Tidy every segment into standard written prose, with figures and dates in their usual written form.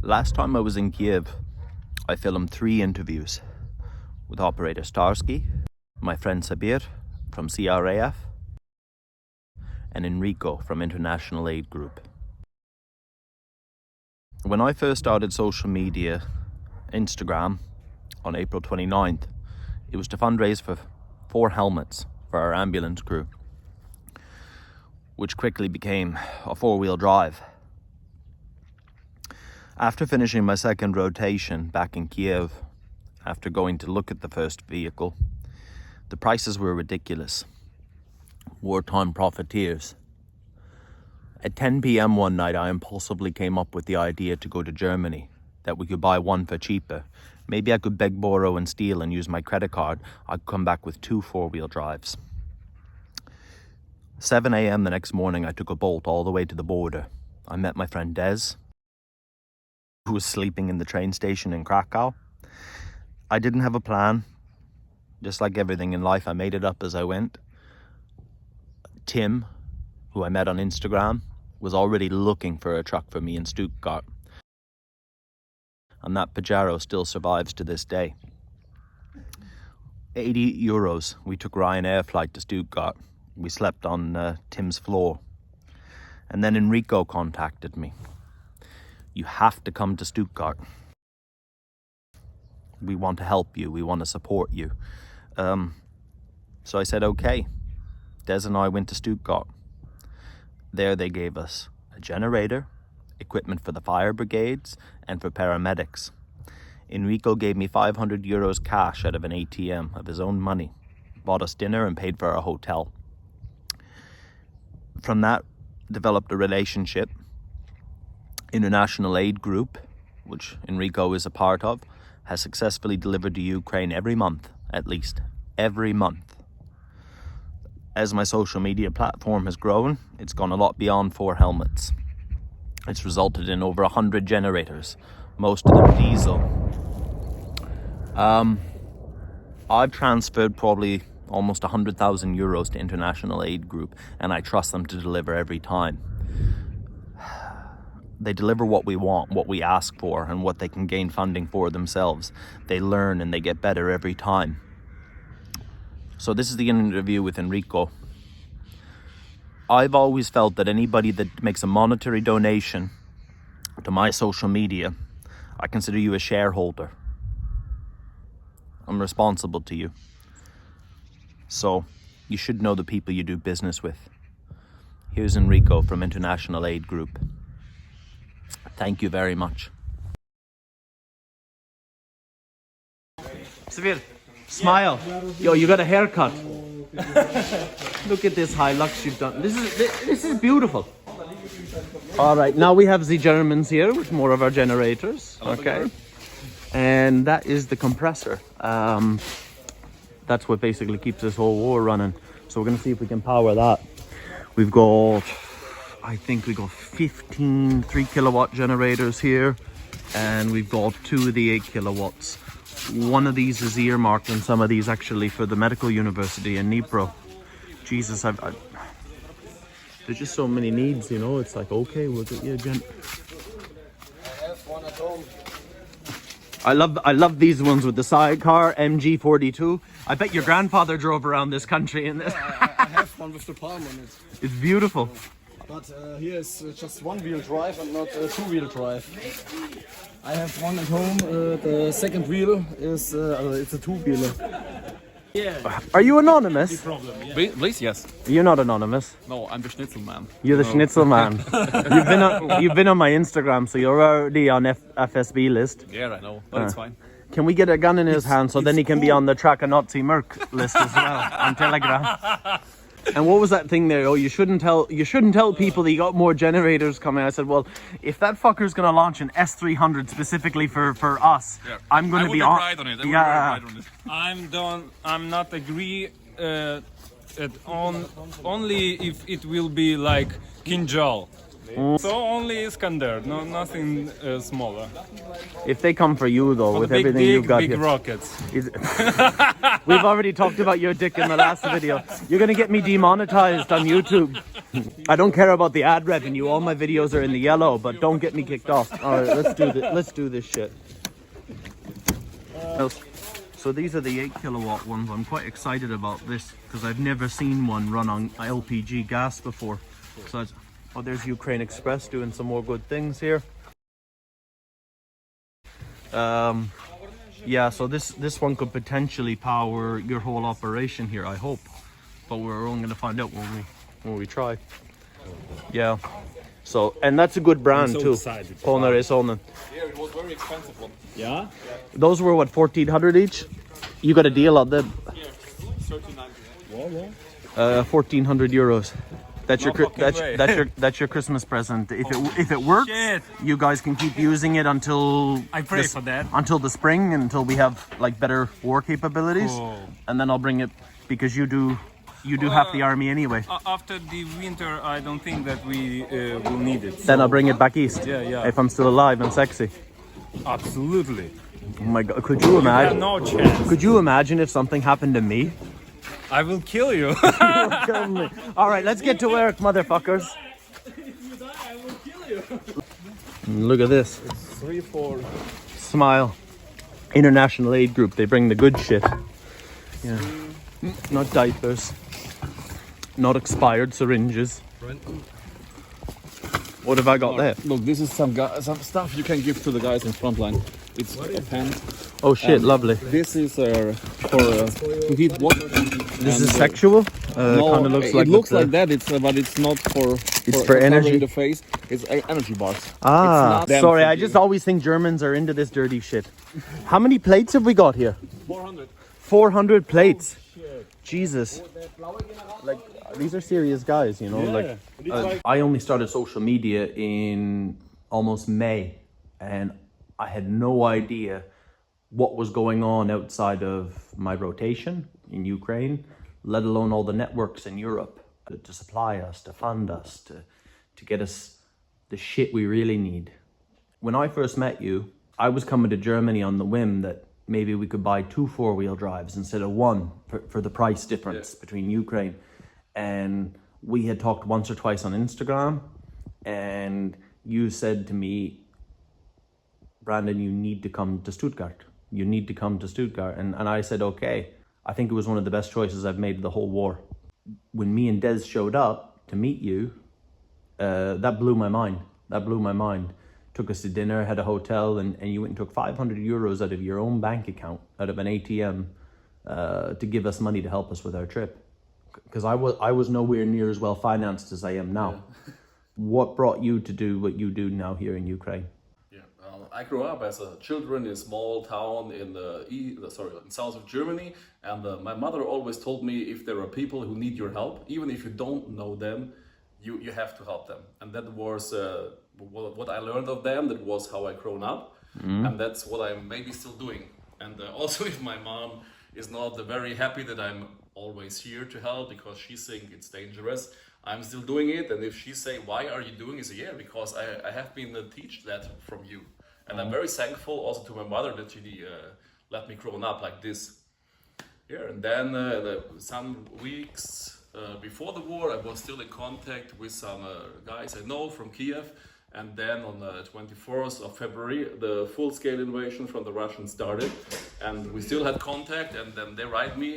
Last time I was in Kiev, I filmed 3 interviews with operator Starsky, my friend Sabir from CRAF, and Enrico from International Aid Group. When I first started social media, Instagram, on April 29th, it was to fundraise for 4 helmets for our ambulance crew, which quickly became a 4-wheel drive. After finishing my second rotation back in Kiev, after going to look at the first vehicle, the prices were ridiculous. Wartime profiteers. At 10 p.m. one night, I impulsively came up with the idea to go to Germany, that we could buy one for cheaper. Maybe I could beg, borrow and steal and use my credit card. I'd come back with 2 4-wheel drives. 7 a.m. the next morning, I took a bolt all the way to the border. I met my friend Des, who was sleeping in the train station in Krakow. I didn't have a plan. Just like everything in life, I made it up as I went. Tim, who I met on Instagram, was already looking for a truck for me in Stuttgart. And that Pajero still survives to this day. 80 euros. We took Ryanair flight to Stuttgart. We slept on Tim's floor. And then Enrico contacted me. You have to come to Stuttgart. We want to help you. We want to support you. So I said, okay. Des and I went to Stuttgart. There they gave us a generator, equipment for the fire brigades, and for paramedics. Enrico gave me 500 euros cash out of an ATM of his own money, bought us dinner and paid for our hotel. From that, developed a relationship. International Aid Group, which Enrico is a part of, has successfully delivered to Ukraine every month, at least. Every month. As my social media platform has grown, it's gone a lot beyond 4 helmets. It's resulted in over 100 generators, most of them diesel. I've transferred probably almost 100,000 euros to International Aid Group, and I trust them to deliver every time. They deliver what we want, what we ask for, and what they can gain funding for themselves. They learn and they get better every time. So this is the interview with Enrico. I've always felt that anybody that makes a monetary donation to my social media, I consider you a shareholder. I'm responsible to you. So you should know the people you do business with. Here's Enrico from International Aid Group. Thank you very much. Severe, smile. Yo, you got a haircut. Look at this Hilux you've done. This is beautiful. All right, now we have the Germans here with more of our generators. Okay, and that is the compressor. That's what basically keeps this whole war running. So we're gonna see if we can power that. We've got, I think we got 15 3-kilowatt generators here, and we've got 2 of the 8 kilowatts. One of these is earmarked, and some of these actually for the medical university in Dnipro. Jesus, there's just so many needs, you know. It's like, okay, we'll get you a gen. I have one at home. I love these ones with the sidecar, MG42. I bet your grandfather drove around this country in this. I have one with the palm on it. It's beautiful. But here is just 1-wheel drive and not a 2-wheel drive. I have one at home. The second wheel is it's a 2-wheeler. Yeah. Are you anonymous? Problem, yeah. Please, yes. You're not anonymous. No, I'm the Schnitzel man. You're the Schnitzel man. You've been on my Instagram, so you're already on FSB list. Yeah, I know, but it's fine. Can we get a gun in his hand so then he can be on the Track a Nazi Merc list as well on Telegram? And what was that thing there? Oh, you shouldn't tell people that you got more generators coming. I said, well, if that fucker's gonna launch an S300 specifically for us, yeah, I'm gonna be on. Ride on it. Yeah. Ride on it. I'm not agree only if it will be like Kinjal. So only Iskander, no, nothing smaller. If they come for you though, For with the big everything you've got big here, rockets. we've already talked about your dick in the last video. You're gonna get me demonetized on YouTube. I don't care about the ad revenue. All my videos are in the yellow, but don't get me kicked off. All right, let's do this. Let's do this shit. So these are the 8 kilowatt ones. I'm quite excited about this because I've never seen one run on LPG gas before. So that's, oh, there's Ukraine Express doing some more good things here. Yeah, so this one could potentially power your whole operation here, I hope. But we're only gonna find out when we try. Yeah. So, and that's a good brand too. Poner is on. Yeah, it was very expensive one. Yeah? Those were what, 1,400 each? You got a deal on them. Yeah, 13.90. 1,400 euros. That's your No fucking way. that's your Christmas present. If it works, Shit. you guys can keep using it until I pray for that. until the spring, until we have like better war capabilities, Oh. and then I'll bring it because you do half the army anyway. After the winter, I don't think that we will need it. Then I'll bring it back east. Yeah. If I'm still alive and sexy. Absolutely. Oh my god, could you I have imagine? no chance. Could you imagine if something happened to me? I will kill you. Kill me. All right, let's get to work, motherfuckers. Look at this. 3-4. Smile. International Aid Group. They bring the good shit. Yeah. Not diapers. Not expired syringes. What have I got there? Look, this is some stuff you can give to the guys in Frontline. It's a pen. Oh shit, lovely. This is for to heat water. This is sexual? No, Kind of looks it like looks the- like that. It's but it's not for. It's for energy. covering the face. It's energy bars. Ah, It's not sorry, them I for just you. always think Germans are into this dirty shit. How many plates have we got here? 400. 400 plates. Jesus. Like, these are serious guys, you know? I only started social media in almost May, and I had no idea what was going on outside of my rotation in Ukraine, let alone all the networks in Europe to supply us, to fund us, to get us the shit we really need. When I first met you, I was coming to Germany on the whim that maybe we could buy 2 4-wheel drives instead of 1 for the price difference between Ukraine. And we had talked once or twice on Instagram, and you said to me, Brandon, you need to come to Stuttgart. You need to come to Stuttgart. And I said, okay. I think it was one of the best choices I've made the whole war. When me and Des showed up to meet you, that blew my mind. That blew my mind. Took us to dinner, had a hotel, and you went and took 500 euros out of your own bank account, out of an ATM, to give us money to help us with our trip. Because I was nowhere near as well financed as I am now. Yeah. What brought you to do what you do now here in Ukraine? I grew up as a children in a small town in in south of Germany, and my mother always told me if there are people who need your help, even if you don't know them, you have to help them. And that was what I learned of them. That was how I grown up, and that's what I'm maybe still doing. And also, if my mom is not very happy that I'm always here to help because she thinks it's dangerous, I'm still doing it. And if she say, why are you doing it? I say, yeah, because I have been teach that from you. And I'm very thankful also to my mother that she let me grow up like this. Yeah, and then some weeks before the war, I was still in contact with some guys I know from Kiev. And then on the 24th of February, the full-scale invasion from the Russians started. And we still had contact, and then they write me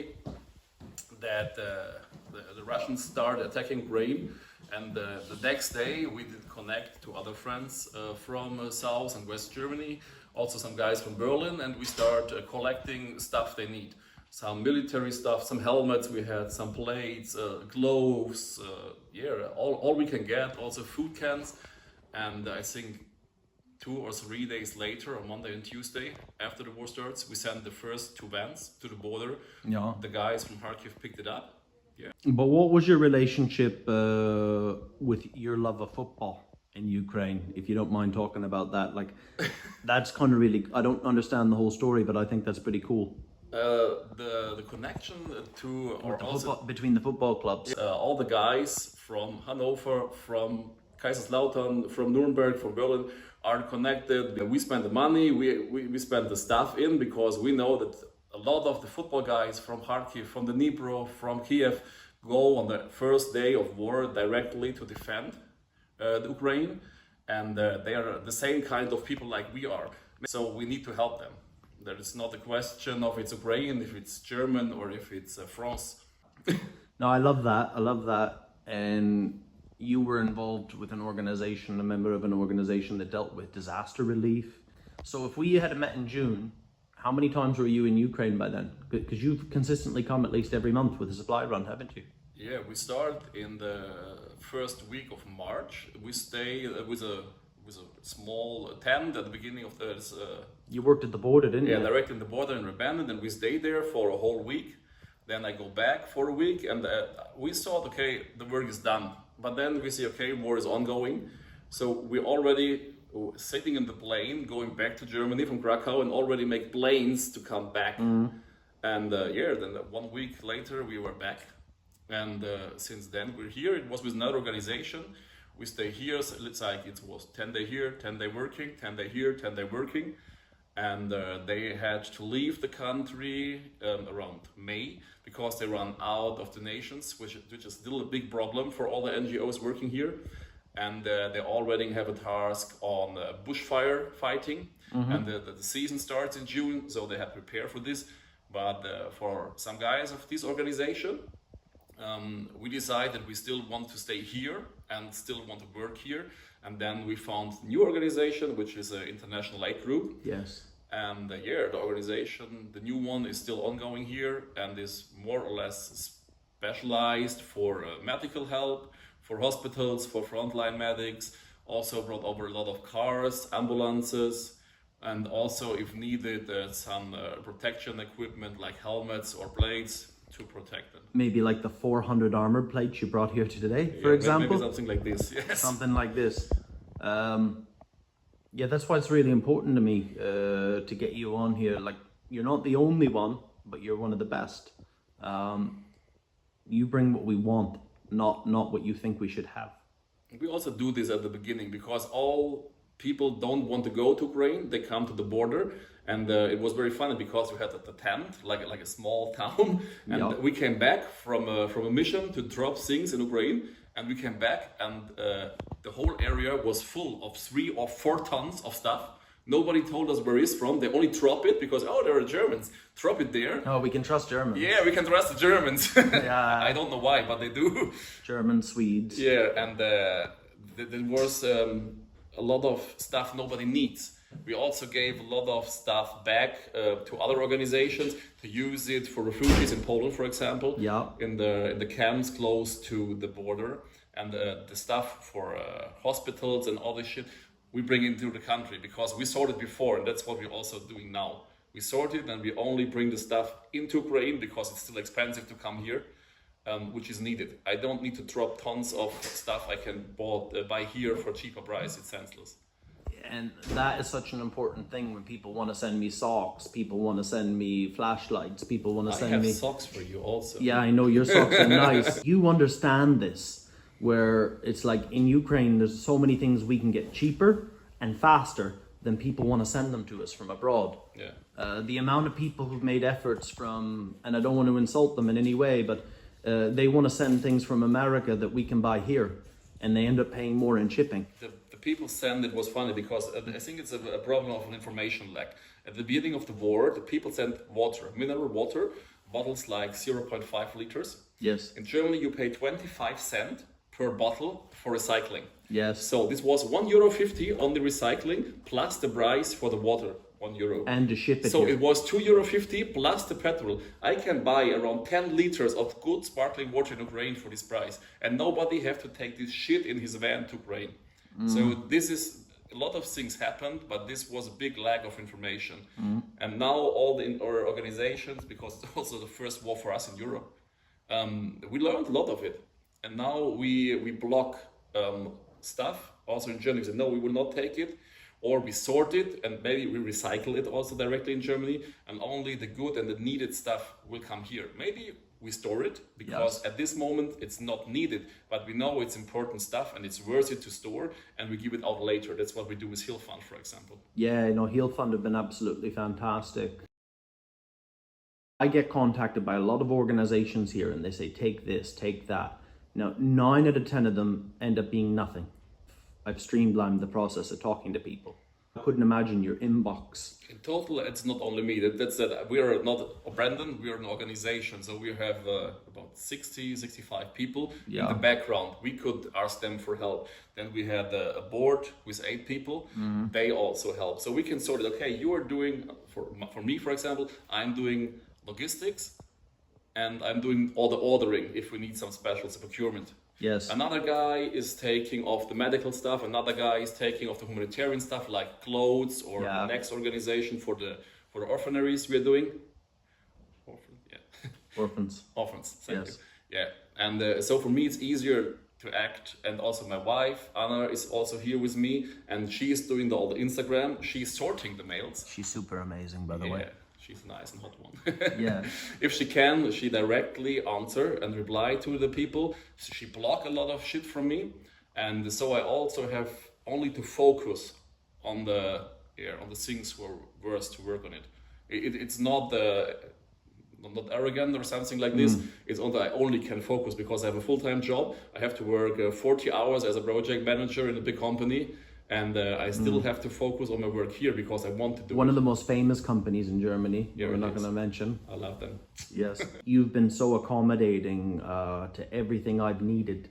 that the Russians started attacking Ukraine. And the next day we did connect to other friends from South and West Germany, also some guys from Berlin, and we start collecting stuff they need. Some military stuff, some helmets we had, some plates, gloves, all we can get, also food cans. And I think 2 or 3 days later, on Monday and Tuesday, after the war starts, we sent the first 2 vans to the border. Yeah. The guys from Kharkiv picked it up. Yeah. But what was your relationship with your love of football in Ukraine, if you don't mind talking about that? Like, that's kind of really, I don't understand the whole story, but I think that's pretty cool. The connection to, or also between the football clubs. all the guys from Hanover, from Kaiserslautern, from Nuremberg, from Berlin are connected. We spend the money, we spend the stuff in, because we know that a lot of the football guys from Kharkiv, from the Dnipro, from Kiev go on the first day of war directly to defend the Ukraine, and they are the same kind of people like we are. So we need to help them. There is not a question of it's Ukraine, if it's German, or if it's France. No, I love that. I love that. And you were involved with an organization, a member of an organization that dealt with disaster relief. So if we had met in June, how many times were you in Ukraine by then? Because you've consistently come at least every month with a supply run, haven't you? Yeah, we start in the first week of March. We stay with a small tent at the beginning of the... You worked at the border, didn't you? Yeah, directly in the border in Rebandon, and we stay there for a whole week. Then I go back for a week, and we thought, okay, the work is done. But then we see, okay, war is ongoing. So we already sitting in the plane, going back to Germany from Krakow, and already make planes to come back. And then 1 week later we were back. And since then we're here. It was with another organization. We stay here, so it's like it was 10 day here, 10 day working, 10 day here, 10 day working. And they had to leave the country around May because they run out of donations, which is still a big problem for all the NGOs working here. And they already have a task on bushfire fighting, and the season starts in June, so they have to prepare for this. But for some guys of this organization, we decided we still want to stay here and still want to work here. And then we found a new organization, which is an international aid group. Yes. And the organization, the new one, is still ongoing here and is more or less specialized for medical help, for hospitals, for frontline medics. Also brought over a lot of cars, ambulances, and also, if needed, some protection equipment like helmets or blades to protect them. Maybe like the 400 armor plates you brought here today, for example? Maybe something like this, yes. Something like this. Yeah, that's why it's really important to me to get you on here. Like, you're not the only one, but you're one of the best. You bring what we want, not what you think we should have. We also do this at the beginning because all people don't want to go to Ukraine. They come to the border, and it was very funny because we had the tent, like a small town, and we came back from a mission to drop things in Ukraine, and we came back, and the whole area was full of 3 or 4 tons of stuff. Nobody told us where it's from. They only drop it because, oh, there are Germans. Drop it there. Oh, we can trust Germans. Yeah, we can trust the Germans. Yeah. I don't know why, but they do. German, Swedes. Yeah, and there was a lot of stuff nobody needs. We also gave a lot of stuff back to other organizations to use it for refugees in Poland, for example. Yeah. In the camps close to the border, and the stuff for hospitals and all this shit we bring into the country because we sorted before, and that's what we're also doing now. We sorted and we only bring the stuff into Ukraine because it's still expensive to come here, which is needed. I don't need to drop tons of stuff I can buy here for cheaper price. It's senseless. And that is such an important thing when people want to send me socks, people want to send me flashlights, people want to send me... I have socks for you also. Yeah, I know your socks are nice. You understand this, where it's like in Ukraine, there's so many things we can get cheaper and faster than people want to send them to us from abroad. Yeah. The amount of people who've made efforts from, and I don't want to insult them in any way, but they want to send things from America that we can buy here, and they end up paying more in shipping. The people send it was funny because I think it's a problem of an information lack. At the beginning of the war, the people sent water, mineral water, bottles like 0.5 liters. Yes. In Germany, you pay 25 cents per bottle for recycling. Yes. So this was €1.50 on the recycling plus the price for the water, €1. And to ship it So here. it was €2.50 plus the petrol. I can buy around 10 liters of good sparkling water in Ukraine for this price, and nobody have to take this shit in his van to Ukraine. So this is a lot of things happened, but this was a big lack of information. And now all our organizations, because it's also the first war for us in Europe, we learned a lot of it. And now we block stuff. Also in Germany, we say, no, we will not take it. Or we sort it and maybe we recycle it also directly in Germany. And only the good and the needed stuff will come here. Maybe we store it because at this moment it's not needed, but we know it's important stuff and it's worth it to store, and we give it out later. That's what we do with Heal Fund, for example. Yeah, Heal Fund have been absolutely fantastic. I get contacted by a lot of organizations here and they say, take this, take that. Now, 9 out of 10 of them end up being nothing. I've streamlined the process of talking to people. I couldn't imagine your inbox. In total, it's not only me. That's that we are not Brandon, we are an organization. So we have about 60, 65 people in the background. We could ask them for help. Then we had a board with 8 people. They also help. So we can sort it. Okay, you are doing, for me, for example, I'm doing logistics and I'm doing all the ordering if we need some special procurement. Yes. Another guy is taking off the medical stuff. Another guy is taking off the humanitarian stuff like clothes, or the next organization for the orphanaries we're doing. Orphans. Orphans. Thank you. Yeah. And so for me, it's easier to act. And also my wife, Anna, is also here with me, and she is doing all the Instagram. She's sorting the mails. She's super amazing, by the way. She's a nice and hot one. Yeah. If she can, she directly answer and reply to the people. She block a lot of shit from me, and so I also have only to focus on the things who are worth to work on it. It's not not arrogant or something like this. It's only I only can focus because I have a full-time job. I have to work 40 hours as a project manager in a big company. And I still have to focus on my work here because I want to do one of the most famous companies in Germany. Yeah, we're not going to mention. I love them. Yes. You've been so accommodating to everything I've needed.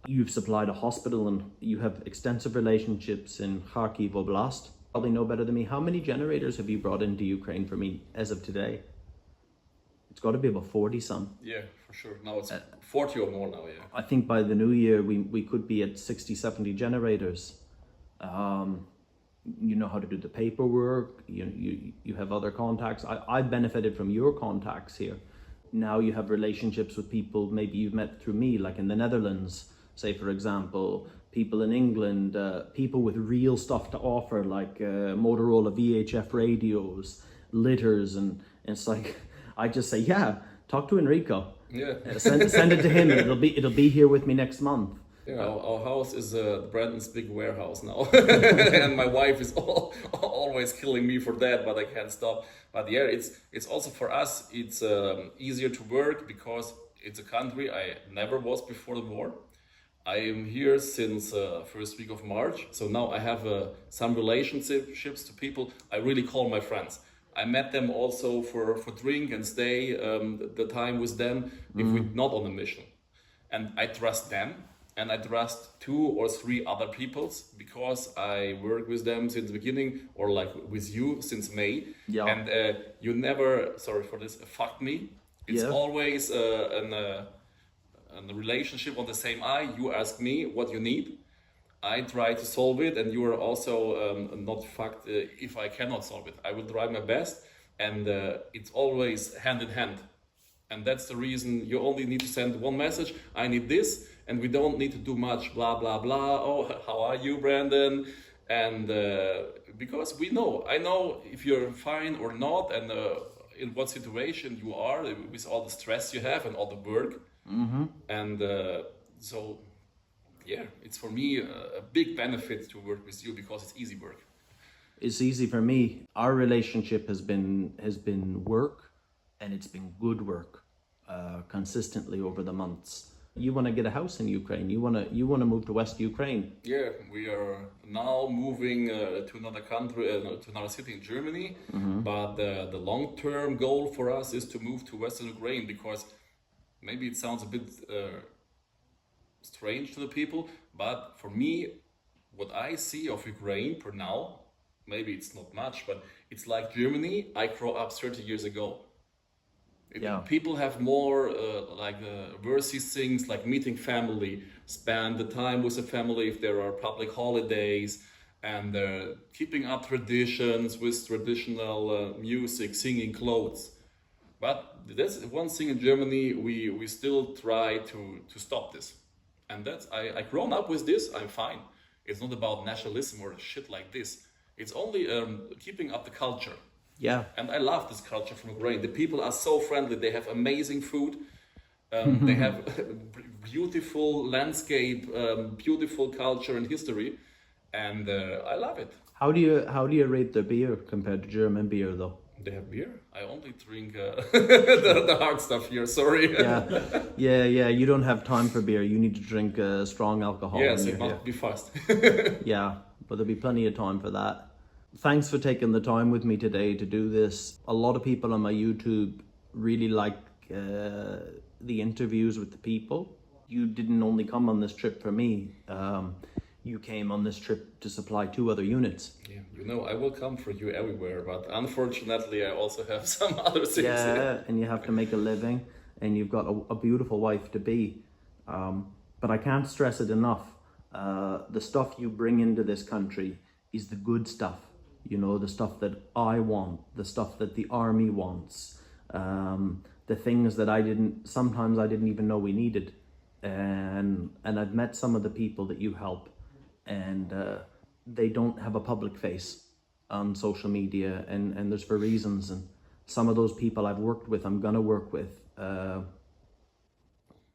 You've supplied a hospital and you have extensive relationships in Kharkiv Oblast. Probably know better than me. How many generators have you brought into Ukraine for me as of today? It's got to be about 40 some. Yeah, for sure. Now it's 40 or more now, yeah. I think by the new year we could be at 60, 70 generators. You know how to do the paperwork, you have other contacts. I benefited from your contacts here. Now you have relationships with people maybe you've met through me, like in the Netherlands, say for example, people in England, people with real stuff to offer, like Motorola VHF radios, litters, and it's like, I just say, yeah, talk to Enrico. Yeah. Send it to him, and it'll be here with me next month. Yeah, our house is Brandon's big warehouse now, and my wife is always killing me for that, but I can't stop. But yeah, it's also for us. It's easier to work because it's a country I never was before the war. I am here since first week of March, so now I have some relationships to people I really call my friends. I met them also for drink and stay the time with them if we're not on a mission, and I trust them. And I trust 2 or 3 other peoples because I work with them since the beginning, or like with you since May. Yeah. And you never, sorry for this, fucked me. It's always a relationship on the same eye. You ask me what you need. I try to solve it, and you are also not fucked if I cannot solve it. I will try my best, and it's always hand in hand. And that's the reason you only need to send one message. I need this. And we don't need to do much, blah, blah, blah. Oh, how are you, Brandon? And because I know if you're fine or not, and in what situation you are with all the stress you have and all the work. And so, yeah, it's for me a big benefit to work with you because it's easy work. It's easy for me. Our relationship has been work, and it's been good work consistently over the months. You want to get a house in Ukraine. You want to move to West Ukraine. Yeah, we are now moving to another country, to another city in Germany. But the long-term goal for us is to move to Western Ukraine because maybe it sounds a bit strange to the people, but for me, what I see of Ukraine for now, maybe it's not much, but it's like Germany. I grew up 30 years ago. People have more worthy things like meeting family, spend the time with the family if there are public holidays, and keeping up traditions with traditional music, singing, clothes. But that's one thing in Germany, we still try to stop this. And that's, I grown up with this, I'm fine. It's not about nationalism or shit like this. It's only keeping up the culture. Yeah. And I love this culture from Ukraine. The people are so friendly. They have amazing food. They have beautiful landscape, beautiful culture and history, and I love it. How do you rate their beer compared to German beer though? They have beer. I only drink the hard stuff here. Sorry. Yeah. You don't have time for beer. You need to drink strong alcohol. Yes, when it you're must be fast. Yeah, but there'll be plenty of time for that. Thanks for taking the time with me today to do this. A lot of people on my YouTube really like the interviews with the people. You didn't only come on this trip for me. You came on this trip to supply 2 other units. Yeah, you know, I will come for you everywhere, but unfortunately I also have some other things. Yeah, and you have to make a living, and you've got a beautiful wife to be. But I can't stress it enough. The stuff you bring into this country is the good stuff. You know, the stuff that I want, the stuff that the army wants, the things that sometimes I didn't even know we needed. And I've met some of the people that you help, and they don't have a public face on social media, and there's for reasons. And some of those people I've worked with, I'm gonna work with.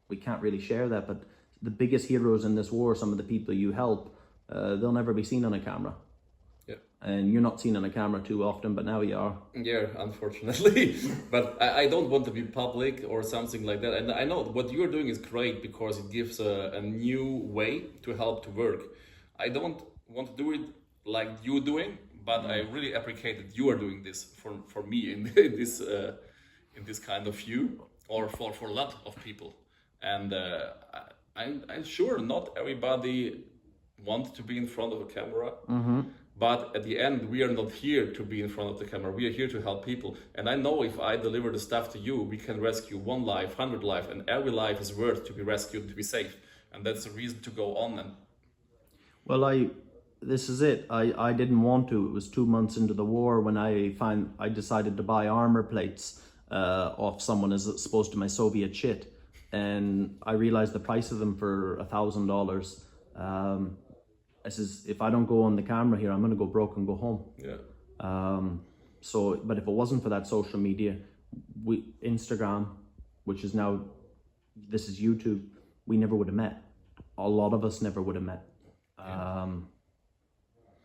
We can't really share that, but the biggest heroes in this war, some of the people you help, they'll never be seen on a camera. Yeah. And you're not seen on a camera too often, but now you are. Yeah, unfortunately. But I don't want to be public or something like that. And I know what you're doing is great because it gives a new way to help to work. I don't want to do it like you doing, but I really appreciate that you are doing this for me in this kind of view, or for a lot of people. And I'm sure not everybody wants to be in front of a camera. But at the end, we are not here to be in front of the camera. We are here to help people. And I know if I deliver the stuff to you, we can rescue 1 life, 100 life, and every life is worth to be rescued, to be safe. And that's the reason to go on. And well, this is it. I didn't want to. It was 2 months into the war when I decided to buy armor plates off someone as opposed to my Soviet shit. And I realized the price of them for $1,000. I says, if I don't go on the camera here, I'm going to go broke and go home. yeah. But if it wasn't for that social media, Instagram, which is now, this is YouTube, we never would have met. A lot of us never would have met.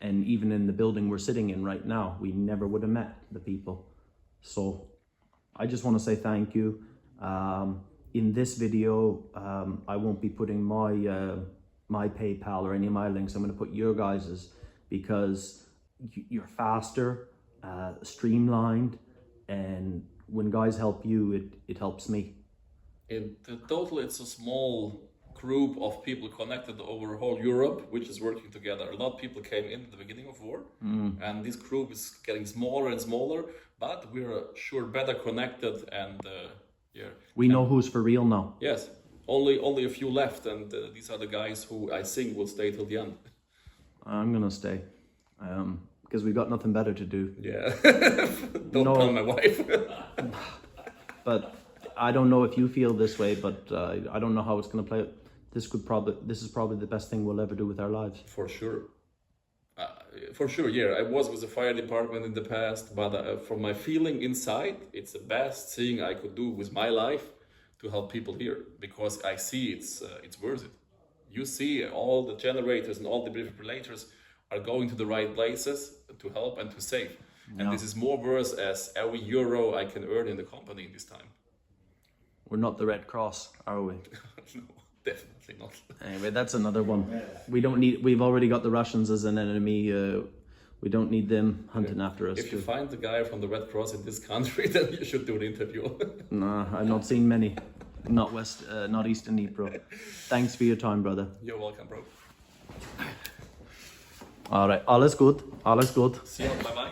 And even in the building we're sitting in right now, we never would have met the people. So I just want to say thank you. In this video, I won't be putting my PayPal or any of my links. I'm going to put your guys's, because you're faster, streamlined, and when guys help you, it helps me. In total, it's a small group of people connected over whole Europe, which is working together. A lot of people came in at the beginning of war, and this group is getting smaller and smaller, but we're sure better connected, and we know who's for real now. Yes. Only a few left, and these are the guys who I think will stay till the end. I'm gonna stay, because we've got nothing better to do. Yeah, don't tell my wife. But I don't know if you feel this way, but I don't know how it's gonna play. This is probably the best thing we'll ever do with our lives. For sure. Yeah. I was with the fire department in the past, but from my feeling inside, it's the best thing I could do with my life to help people here, because I see it's worth it. You see all the generators and all the defibrillators are going to the right places to help and to save. Yeah. And this is more worth as every euro I can earn in the company in this time. We're not the Red Cross, are we? No, definitely not. Anyway, that's another one. We've already got the Russians as an enemy. We don't need them hunting after us. If you find the guy from the Red Cross in this country, then you should do an interview. Nah, I've not seen many. Not Eastern Dnipro. Thanks for your time, brother. You're welcome, bro. All right, alles gut. See you, bye-bye.